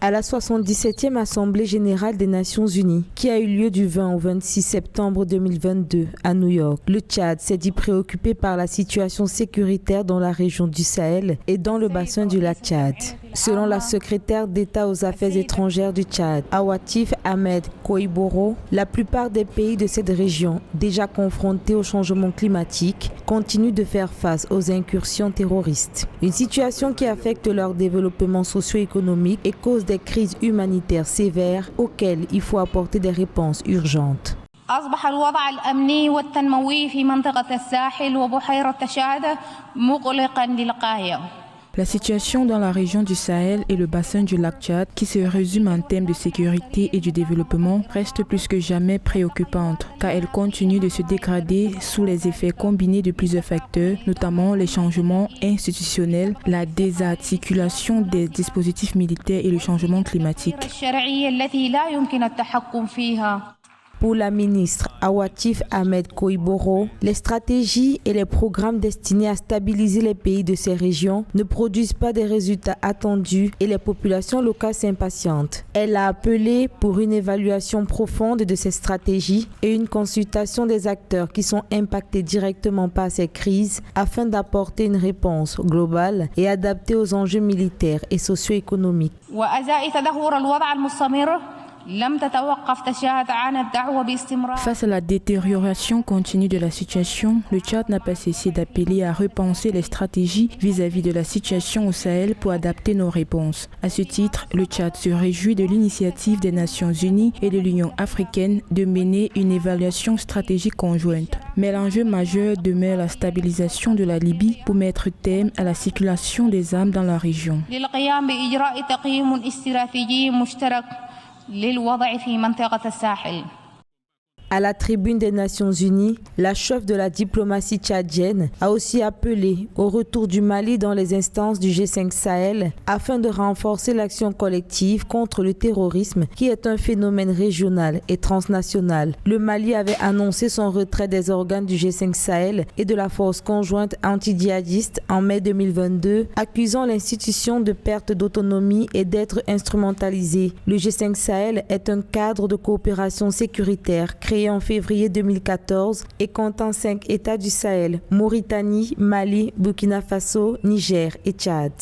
À la 77e Assemblée générale des Nations unies, qui a eu lieu du 20 au 26 septembre 2022 à New York, le Tchad s'est dit préoccupé par la situation sécuritaire dans la région du Sahel et dans le bassin du lac Tchad. Selon la secrétaire d'État aux Affaires étrangères du Tchad, Awatif Ahmed Koiboro, la plupart des pays de cette région, déjà confrontés au changement climatique, continuent de faire face aux incursions terroristes. Une situation qui affecte leur développement socio-économique et cause des crises humanitaires sévères auxquelles il faut apporter des réponses urgentes. أصبح الوضع الأمني والتنموي في منطقة الساحل وبحيرة تشاد مقلقاً للغاية. La situation dans la région du Sahel et le bassin du lac Tchad, qui se résume en termes de sécurité et du développement, reste plus que jamais préoccupante, car elle continue de se dégrader sous les effets combinés de plusieurs facteurs, notamment les changements institutionnels, la désarticulation des dispositifs militaires et le changement climatique. Pour la ministre Awatif Ahmed Koiboro, les stratégies et les programmes destinés à stabiliser les pays de ces régions ne produisent pas des résultats attendus et les populations locales s'impatientent. Elle a appelé pour une évaluation profonde de ces stratégies et une consultation des acteurs qui sont impactés directement par ces crises afin d'apporter une réponse globale et adaptée aux enjeux militaires et socio-économiques. Face à la détérioration continue de la situation, le Tchad n'a pas cessé d'appeler à repenser les stratégies vis-à-vis de la situation au Sahel pour adapter nos réponses. À ce titre, le Tchad se réjouit de l'initiative des Nations unies et de l'Union africaine de mener une évaluation stratégique conjointe. Mais l'enjeu majeur demeure la stabilisation de la Libye pour mettre terme à la circulation des armes dans la région. À la tribune des Nations unies, la chef de la diplomatie tchadienne a aussi appelé au retour du Mali dans les instances du G5 Sahel afin de renforcer l'action collective contre le terrorisme qui est un phénomène régional et transnational. Le Mali avait annoncé son retrait des organes du G5 Sahel et de la force conjointe anti-djihadiste en mai 2022, accusant l'institution de perte d'autonomie et d'être instrumentalisée. Le G5 Sahel est un cadre de coopération sécuritaire créé en février 2014 et comptant 5 États du Sahel, Mauritanie, Mali, Burkina Faso, Niger et Tchad.